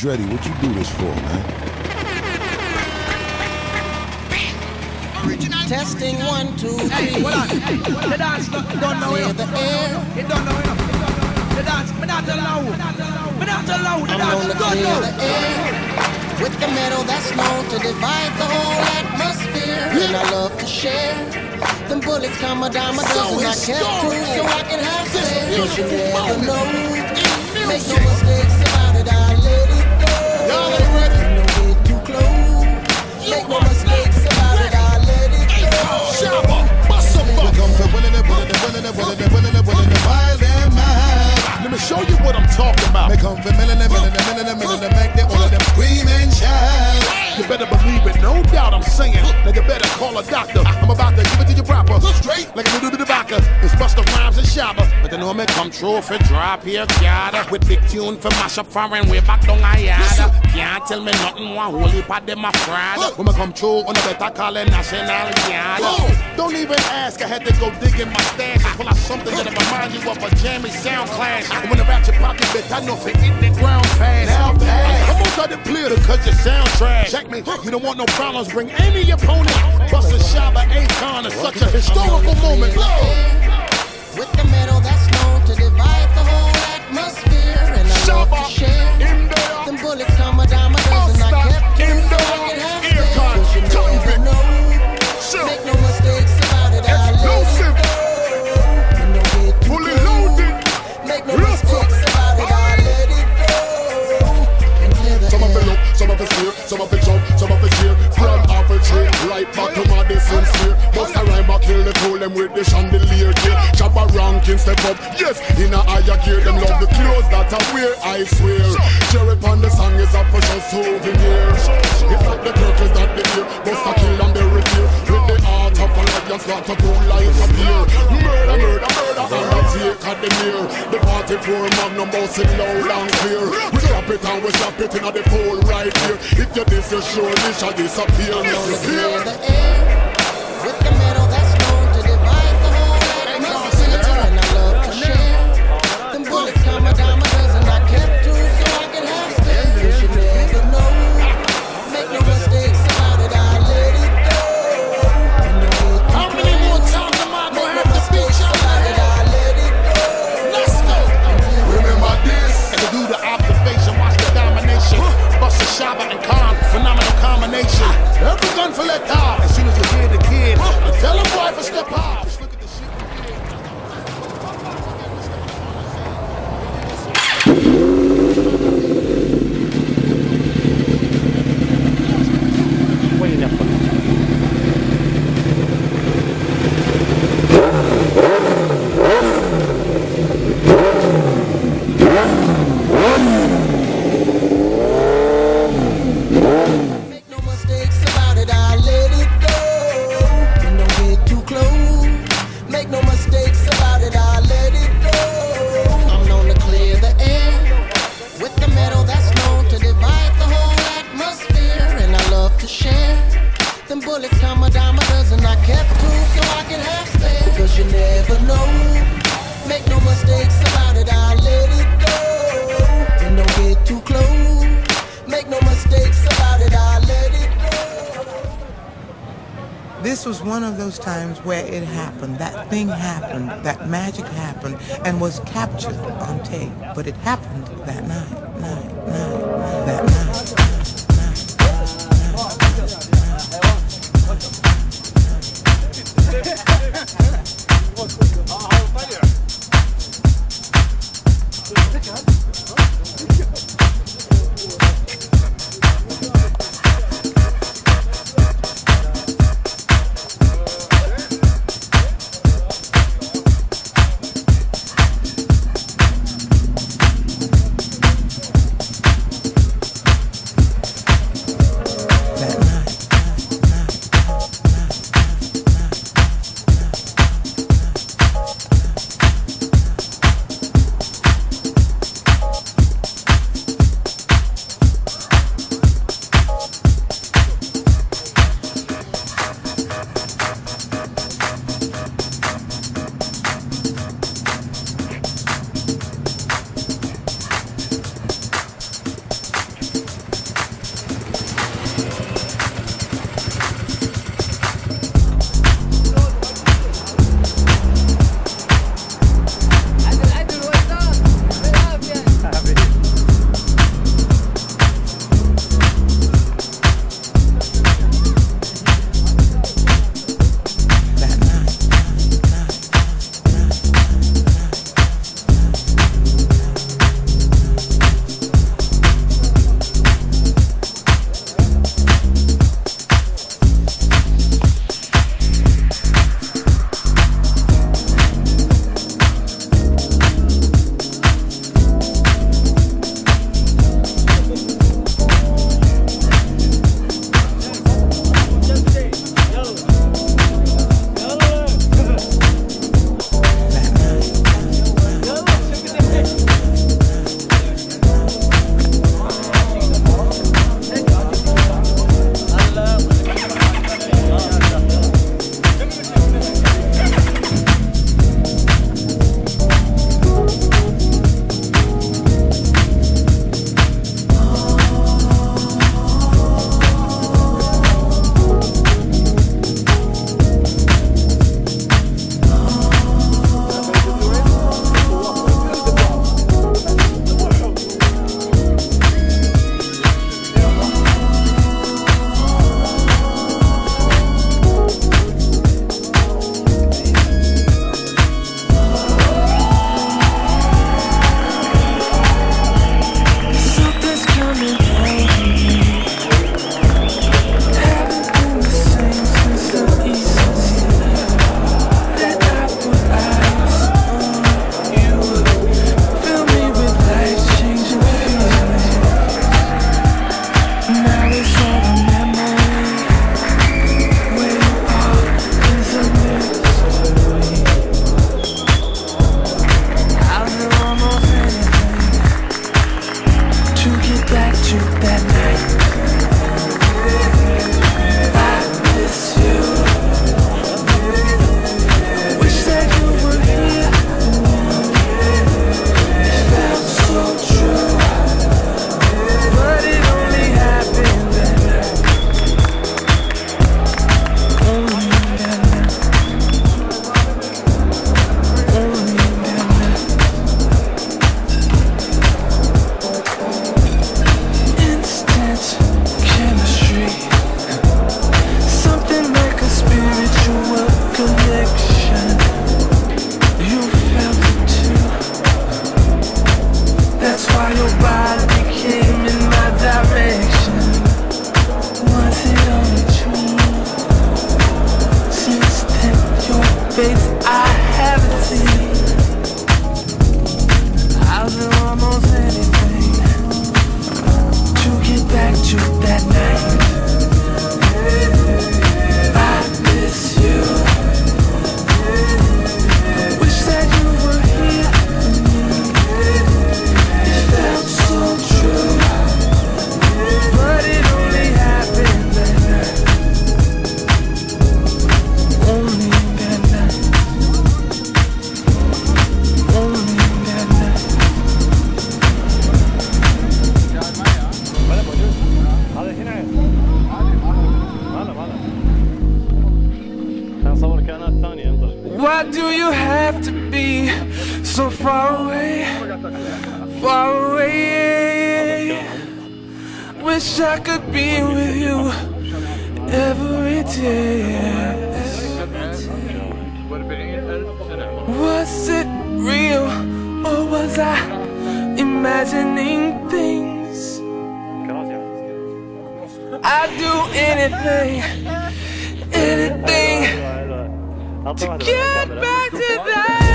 Dreddy, what you do this for, man? Testing 1, 2, 3. Hey, hold on. The dance don't know enough. The air. It don't know enough. The dance, me not allow. Me not allow. The dance don't know. The air. With the metal that's known to divide the whole atmosphere. And I love to share. Them bullets come a dime a dozen. I kept two so I can have space. Cause you never know. Make no mistakes about it, I let it go. Y'all ain't ready. Don't get too close. Make no mistakes about it, I let it go. Shabba, bust up. We come for willing it, wild and mad. Let me show you what I'm talking about. They come for milling it, make them all of them scream and shout. You better believe it, no doubt I'm saying. Nigga better call a doctor. I'm about to give it to you proper. Straight like a little bit of vodka. It's Busta Rhymes and Shabba. But the know me come true for drop here, yada. With big tune for mash up foreign way back down I yada. Can't tell me nothing, one holy pot them a fraud. When I come true, on the better call it national yada. Don't even ask, I had to go dig in my stash and pull out something that'll remind you of a jammy sound clash. And when the ratchet pocket bit, I know if it hit the ground fast. Now bad. I'm gonna try to clear it cause your sound trash. Check me, you don't want no problems, bring any opponent. Busta Shabba Akon is such a historical moment. With the metal that's known to divide the whole atmosphere. And I love to share. Them bullets come a dime a dozen. I kept two so I can have space. Cause you never know. Make no mistakes about it, I let it go. And don't get too close. Make no mistakes about it, I let it go. And clear the Some of it look, some of it steer, some of it jump, some of it cheer. From half a tree, right back to my distance here. Bust a rhyme back till they pull them with the chandelier gear. Shabba ranking step up, yes, in a higher gear. Them love the clothes that I wear, I swear. Cherry on the song is a for sure souvenir. It's not the turtles that they hear, bust a kill and they revere. With the art of a lion slot to pull light appear. Murder, murder, murder, and I take at the mirror. The 44 magnum bossing loud and clear. We slap it and we slap it in the pole right here. If you diss, you surely shall disappear. clear the air. With the metal that's known to divide the whole atmosphere. And I love to share. Them bullets come a dime a dozen. I kept two so I can have space. Cause you never know. Make no mistakes about it, I let it go. How many more times am I gonna have to beat you? I let it go. Let's go. Remember this. And to do the observation, watch the domination. Busta Shabba and Khan, phenomenal combination. Every gun for let off. As soon as you hear the kid, tell him boy for step off. Look at the shit. Wait up. Make no mistakes about it, I let it go. And don't get too close. Make no mistakes about it, I let it go. I'm known to clear the air. With the metal that's known to divide the whole atmosphere. And I love to share. Them bullets come a dime a dozen. I kept two so I can have space. Cause you never know. Make no mistakes about it, I let it go. And don't get too close. Make no mistakes about it, I let it go. This was one of those times where it happened, that thing happened, that magic happened, and was captured on tape. But it happened that night. you that night. I miss you. Wish that you were here. It felt so true, but it only happened that night. Only that night. Only that night. Instant chemistry, something like a spiritual connection. You felt it too. That's why your body came in my direction. Was it only true? Since then, your face I haven't seen. I'll do almost anything to get back to that night. I miss you. Wish that you were here. It felt so true, but it only happened that night. Only that night. Only that night. هذا هنا هلا نصور كائنات ثانية انطر. Why do you have to be so far away? Far away. Wish I could be with you every day. Was it real or was I imagining things? I'd do anything, anything to get back to that.